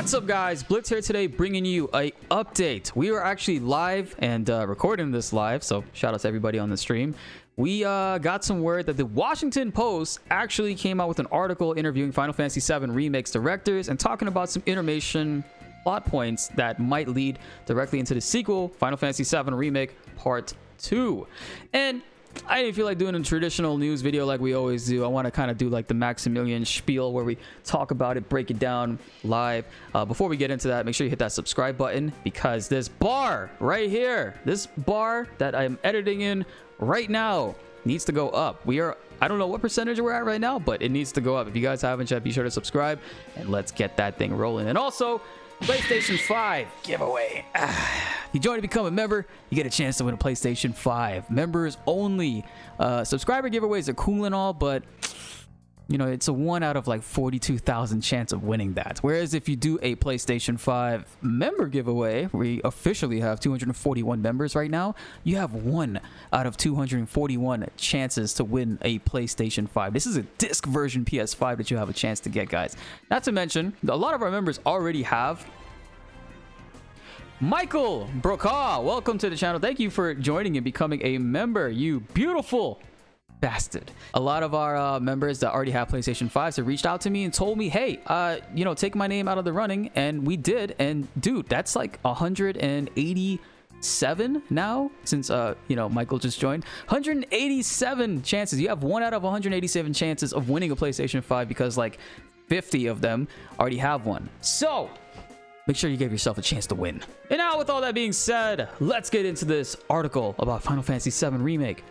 What's up, guys? Blitz here today, bringing you a update. We are actually live and recording this live, so shout out to everybody on the stream. We got some word that the Washington Post actually came out with an article interviewing Final Fantasy VII Remake's directors and talking about some intermission plot points that might lead directly into the sequel, Final Fantasy VII Remake Part 2. And I didn't feel like doing a traditional news video like we always do. I want to kind of do like the Maximilian spiel where we talk about it, break it down live. Before we get into that, make sure you hit that subscribe button, because this bar right here, this bar that I'm editing in right now, needs to go up. I don't know what percentage we're at right now, but it needs to go up. If you guys haven't yet, be sure to subscribe and let's get that thing rolling. And also, PlayStation 5 giveaway. If you join to become a member, you get a chance to win a PlayStation 5. Members only. Subscriber giveaways are cool and all, but you know, it's a 1 out of like 42,000 chance of winning that. Whereas if you do a PlayStation 5 member giveaway, we officially have 241 members right now, you have 1 out of 241 chances to win a PlayStation 5. This is a disc version PS5 that you have a chance to get, guys. Not to mention, a lot of our members already have. Michael Brokaw, welcome to the channel. Thank you for joining and becoming a member, you beautiful bastard. A lot of our members that already have PlayStation 5s have reached out to me and told me, hey, you know, take my name out of the running, and we did. And dude, that's like 187 now since you know, Michael just joined. 187 chances. You have 1 out of 187 chances of winning a PlayStation 5, because like 50 of them already have one. So make sure you give yourself a chance to win. And now, with all that being said, let's get into this article about Final Fantasy VII Remake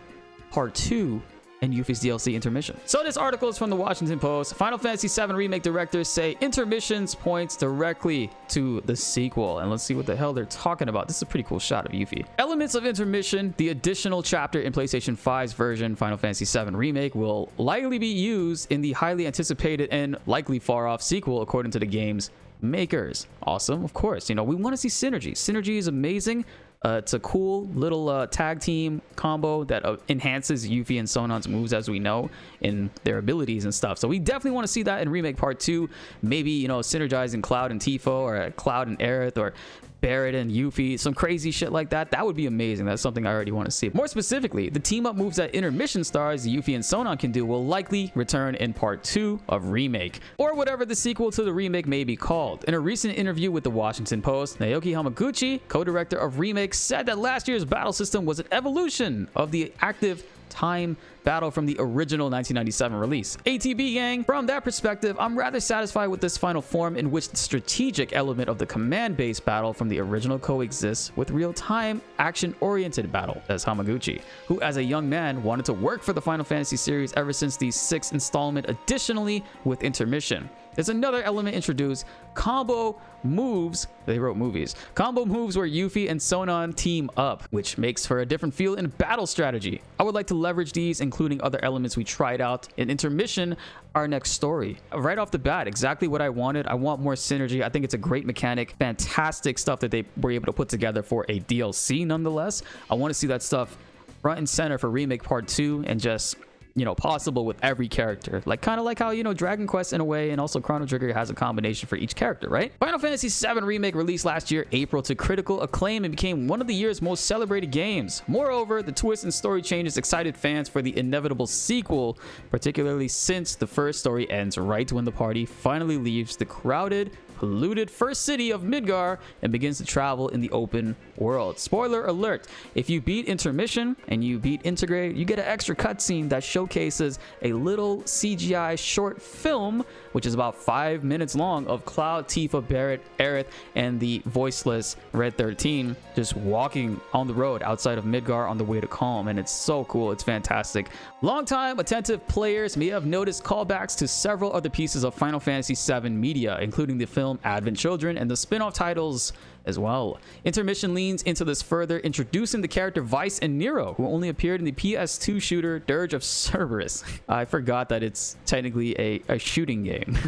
Part 2 and Yuffie's DLC intermission. So this article is from the Washington Post. Final Fantasy VII Remake directors say intermissions points directly to the sequel. And let's see what the hell they're talking about. This is a pretty cool shot of Yuffie. Elements of intermission, the additional chapter in PlayStation 5's version, Final Fantasy VII Remake, will likely be used in the highly anticipated and likely far off sequel, according to the game's makers. Awesome, of course. You know, we want to see synergy. Synergy is amazing. It's a cool little tag team combo that enhances Yuffie and Sonon's moves, as we know, in their abilities and stuff. So we definitely want to see that in Remake Part 2. Maybe, you know, synergizing Cloud and Tifa, or Cloud and Aerith, or Barrett and Yuffie, some crazy shit like that. That would be amazing. That's something I already want to see. More specifically, the team up moves that intermission stars Yuffie and Sonon can do will likely return in Part 2 of Remake, or whatever the sequel to the remake may be called. In a recent interview with the Washington Post, Naoki Hamaguchi, co-director of Remake, said that last year's battle system was an evolution of the active time battle from the original 1997 release. ATB gang, from that perspective, I'm rather satisfied with this final form, in which the strategic element of the command-based battle from the original coexists with real-time action-oriented battle, says Hamaguchi, who as a young man wanted to work for the Final Fantasy series ever since the 6th installment. Additionally, with intermission, there's another element introduced: combo moves. They wrote movies. Combo moves where Yuffie and Sonon team up, which makes for a different feel in battle strategy. I would like to leverage these, including other elements we tried out in intermission, our next story. Right off the bat, exactly what I wanted. I want more synergy. I think it's a great mechanic. Fantastic stuff that they were able to put together for a DLC nonetheless. I want to see that stuff front and center for Remake Part 2, and just, you know, possible with every character, like kind of like how, you know, Dragon Quest in a way, and also Chrono Trigger has a combination for each character, right? Final Fantasy VII Remake released last year April to critical acclaim and became one of the year's most celebrated games. Moreover, the twists and story changes excited fans for the inevitable sequel, particularly since the first story ends right when the party finally leaves the crowded, polluted first city of Midgar and begins to travel in the open world. Spoiler alert, if you beat intermission and you beat integrate, you get an extra cutscene that showcases a little CGI short film, which is about 5 minutes long, of Cloud, Tifa, Barrett, Aerith, and the voiceless Red 13 just walking on the road outside of Midgar on the way to Calm. And it's so cool. It's fantastic. Longtime attentive players may have noticed callbacks to several other pieces of Final Fantasy VII media, including the film Advent Children and the spin-off titles as well. Intermission leans into this further, introducing the character Vice and Nero, who only appeared in the PS2 shooter Dirge of Cerberus. I forgot that it's technically a shooting game.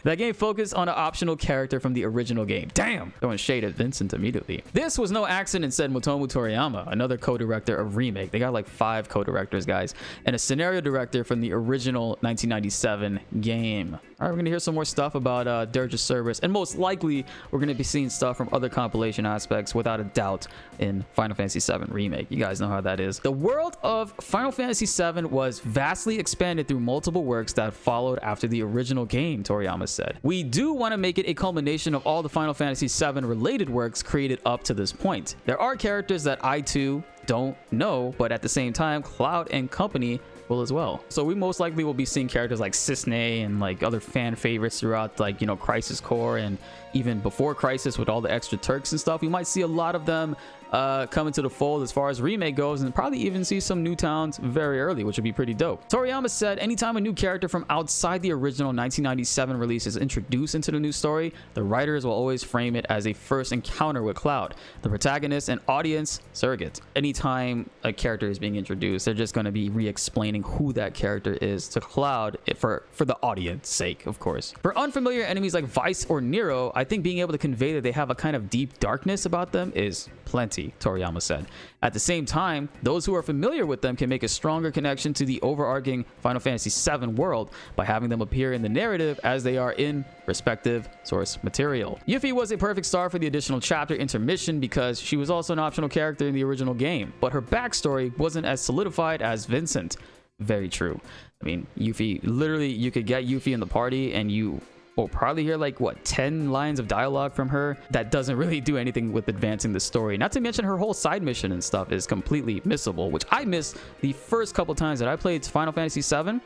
That game focused on an optional character from the original game. Damn! Throwing shade at Vincent immediately. This was no accident, said Motomu Toriyama, another co-director of Remake. They got like 5 co-directors, guys, and a scenario director from the original 1997 game. All right, we're gonna hear some more stuff about Dirge of Cerberus, and most likely we're gonna be seeing stuff from other compilation aspects, without a doubt, in Final Fantasy VII Remake. You guys know how that is. The world of Final Fantasy VII was vastly expanded through multiple works that followed after the original game, Toriyama said. We do want to make it a culmination of all the Final Fantasy VII related works created up to this point. There are characters that I too don't know, but at the same time, Cloud and company will as well. So we most likely will be seeing characters like Cisne and like other fan favorites throughout, like, you know, Crisis Core, and even before Crisis with all the extra Turks and stuff. We might see a lot of them come into the fold as far as Remake goes, and probably even see some new towns very early, which would be pretty dope. Toriyama said, anytime a new character from outside the original 1997 release is introduced into the new story, the writers will always frame it as a first encounter with Cloud, the protagonist and audience surrogate. Anytime a character is being introduced, they're just going to be re-explaining who that character is to Cloud for the audience sake, of course. For unfamiliar enemies like Vice or Nero, I think being able to convey that they have a kind of deep darkness about them is plenty, Toriyama said. At the same time, those who are familiar with them can make a stronger connection to the overarching Final Fantasy VII world by having them appear in the narrative as they are in respective source material. Yuffie was a perfect star for the additional chapter Intermission because she was also an optional character in the original game, but her backstory wasn't as solidified as Vincent. Very true. I mean, Yuffie, literally, you could get Yuffie in the party and you will probably hear like, what, 10 lines of dialogue from her that doesn't really do anything with advancing the story. Not to mention her whole side mission and stuff is completely missable, which I missed the first couple times that I played Final Fantasy VII.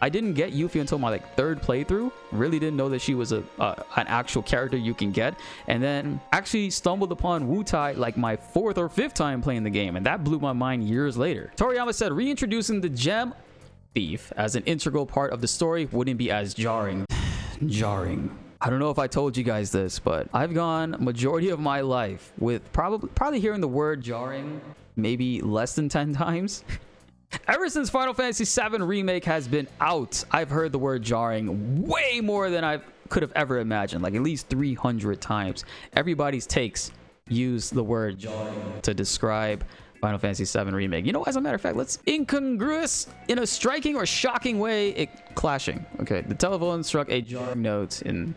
I didn't get Yuffie until my like 3rd playthrough. Really didn't know that she was an actual character you can get, and then actually stumbled upon Wutai like my 4th or 5th time playing the game, and that blew my mind years later. Toriyama said reintroducing the gem thief as an integral part of the story wouldn't be as jarring. I don't know if I told you guys this, but I've gone majority of my life with probably hearing the word jarring maybe less than 10 times. Ever since Final Fantasy VII Remake has been out, I've heard the word jarring way more than I could have ever imagined, like at least 300 times. Everybody's takes use the word jarring to describe Final Fantasy VII Remake. You know, as a matter of fact, let's incongruous in a striking or shocking way, clashing. Okay, the telephone struck a jarring note in...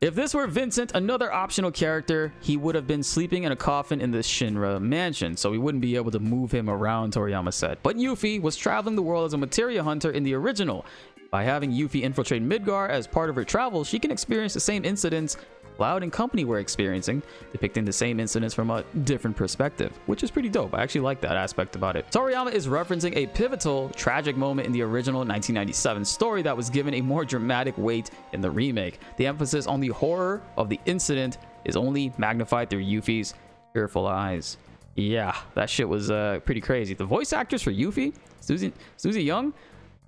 If this were Vincent, another optional character, he would have been sleeping in a coffin in the Shinra mansion, so we wouldn't be able to move him around, Toriyama said. But Yuffie was traveling the world as a materia hunter in the original. By having Yuffie infiltrate Midgar as part of her travels, she can experience the same incidents Cloud and company were experiencing, depicting the same incidents from a different perspective, which is pretty dope. I actually like that aspect about it. Toriyama is referencing a pivotal, tragic moment in the original 1997 story that was given a more dramatic weight in the remake. The emphasis on the horror of the incident is only magnified through Yuffie's fearful eyes. Yeah, that shit was pretty crazy. The voice actors for Yuffie, Susie Young,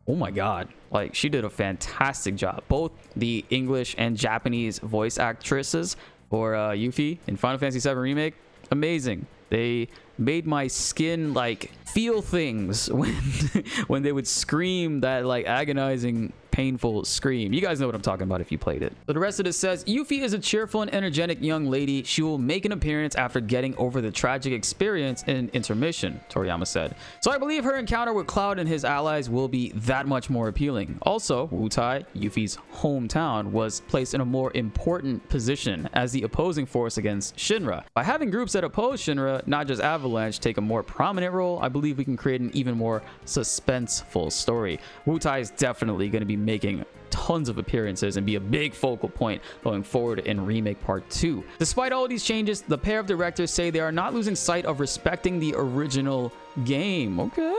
oh my god, like she did a fantastic job. Both the English and Japanese voice actresses for Yuffie in Final Fantasy VII Remake, amazing. They made my skin like feel things when they would scream that like agonizing, painful scream. You guys know what I'm talking about if you played it. So the rest of this says, Yuffie is a cheerful and energetic young lady. She will make an appearance after getting over the tragic experience in Intermission, Toriyama said. So I believe her encounter with Cloud and his allies will be that much more appealing. Also, Wutai, Yuffie's hometown, was placed in a more important position as the opposing force against Shinra. By having groups that oppose Shinra, not just Avalanche, take a more prominent role, I believe we can create an even more suspenseful story. Wutai is definitely going to be making tons of appearances and be a big focal point going forward in Remake Part 2. Despite all these changes, the pair of directors say they are not losing sight of respecting the original game. Okay,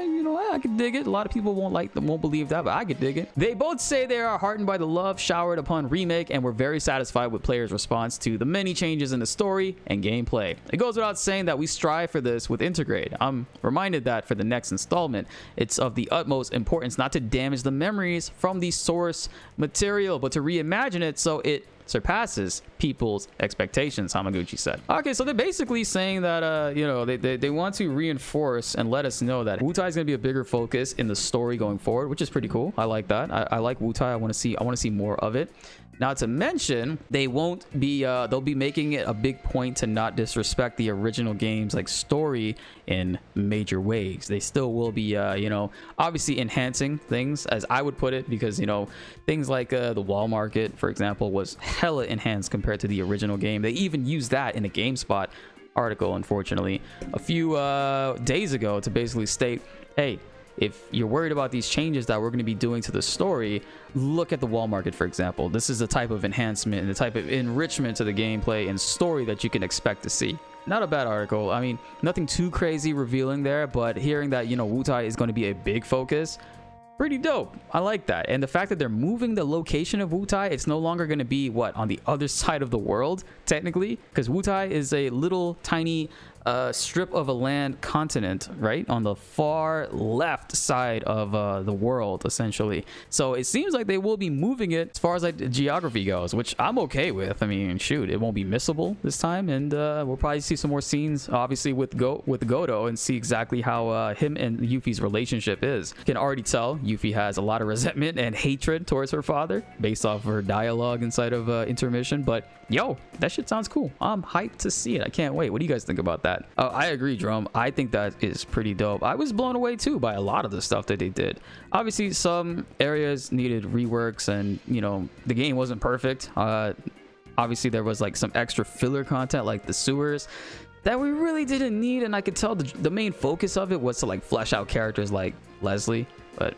you know, I could dig it. A lot of people won't believe that, but I could dig it. They both say they are heartened by the love showered upon Remake and were very satisfied with players' response to the many changes in the story and gameplay. It goes without saying that we strive for this with Intergrade. I'm reminded that for the next installment, it's of the utmost importance not to damage the memories from the source material, but to reimagine it so it surpasses people's expectations, Hamaguchi said. Okay, so they're basically saying that you know, they want to reinforce and let us know that Wutai is going to be a bigger focus in the story going forward, which is pretty cool. I like that. I like Wutai. I want to see more of it. Not to mention, they won't be they'll be making it a big point to not disrespect the original game's like story in major ways. They still will be you know, obviously enhancing things, as I would put it, because you know, things like the wall market, for example, was hella enhanced compared to the original game. They even used that in a GameSpot article, unfortunately, a few days ago, to basically state, hey, if you're worried about these changes that we're going to be doing to the story, look at the wall market, for example. This is the type of enhancement and the type of enrichment to the gameplay and story that you can expect to see. Not a bad article. I mean, nothing too crazy revealing there, but hearing that, you know, Wutai is going to be a big focus, pretty dope. I like that. And the fact that they're moving the location of Wutai, it's no longer going to be, what, on the other side of the world, technically, because Wutai is a little tiny strip of a land continent, right, on the far left side of the world, essentially. So it seems like they will be moving it as far as like the geography goes, which I'm okay with. I mean, shoot, it won't be missable this time, and we'll probably see some more scenes, obviously, with Goto, and see exactly how him and Yuffie's relationship is. You can already tell Yuffie has a lot of resentment and hatred towards her father based off of her dialogue inside of intermission. But yo, that shit sounds cool. I'm hyped to see it. I can't wait. What do you guys think about that? I agree, Drum. I think that is pretty dope. I was blown away too by a lot of the stuff that they did. Obviously, some areas needed reworks, and you know, the game wasn't perfect. Obviously, there was like some extra filler content, like the sewers, that we really didn't need, and I could tell the main focus of it was to like flesh out characters like Leslie. But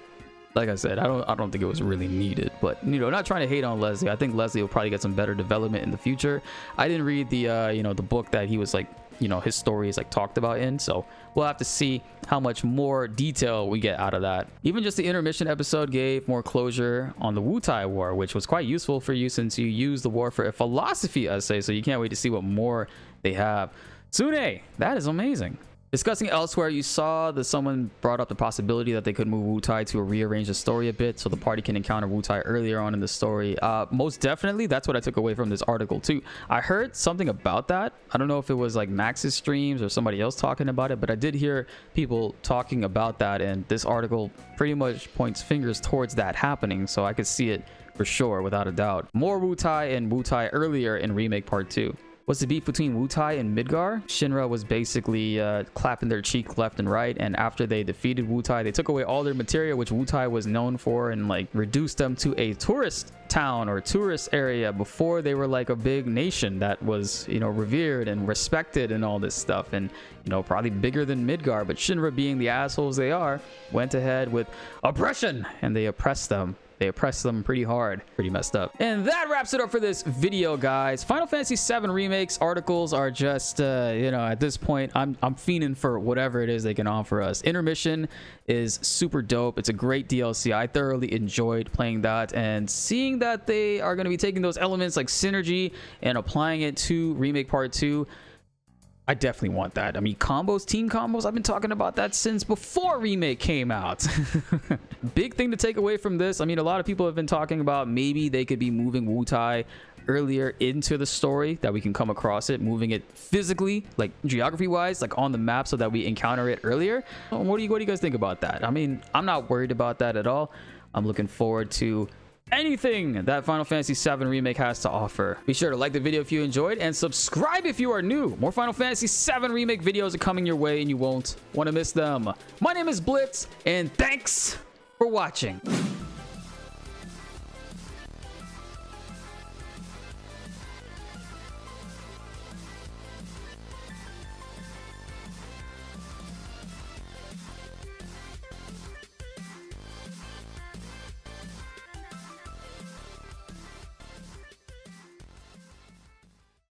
like I said, I don't think it was really needed. But you know, not trying to hate on Leslie. I think Leslie will probably get some better development in the future. I didn't read the you know, the book that he was like, you know, his story is like talked about in, so we'll have to see how much more detail we get out of that. Even just the intermission episode gave more closure on the Wutai War, which was quite useful for you since you used the war for a philosophy essay, so you can't wait to see what more they have. Tsune, that is amazing. Discussing elsewhere, you saw that someone brought up the possibility that they could move Wutai to rearrange the story a bit so the party can encounter Wutai earlier on in the story. Most definitely, that's what I took away from this article too. I heard something about that. I don't know if it was like Max's streams or somebody else talking about it, but I did hear people talking about that, and this article pretty much points fingers towards that happening, so I could see it for sure, without a doubt. More Wutai and Wutai earlier in Remake Part 2. What's the beef between Wutai and Midgar? Shinra was basically clapping their cheek left and right, and after they defeated Wutai, they took away all their materia, which Wutai was known for, and like reduced them to a tourist town or tourist area. Before, they were like a big nation that was, you know, revered and respected and all this stuff, and you know, probably bigger than Midgar. But Shinra, being the assholes they are, went ahead with oppression, and they oppressed them. They oppressed them pretty hard. Pretty messed up. And that wraps it up for this video, guys. Final Fantasy VII Remake's articles are just, you know, at this point, I'm fiending for whatever it is they can offer us. Intermission is super dope. It's a great DLC. I thoroughly enjoyed playing that, and seeing that they are going to be taking those elements like synergy and applying it to Remake Part 2. I definitely want that. I mean, combos, team combos, I've been talking about that since before Remake came out. Big thing to take away from this. I mean, a lot of people have been talking about maybe they could be moving Wutai earlier into the story, that we can come across it, moving it physically, like geography wise, like on the map, so that we encounter it earlier. What do you guys think about that? I mean, I'm not worried about that at all. I'm looking forward to anything that Final Fantasy VII Remake has to offer. Be sure to like the video if you enjoyed, and subscribe if you are new. More Final Fantasy VII Remake videos are coming your way, and you won't want to miss them. My name is BltzZ, and thanks for watching.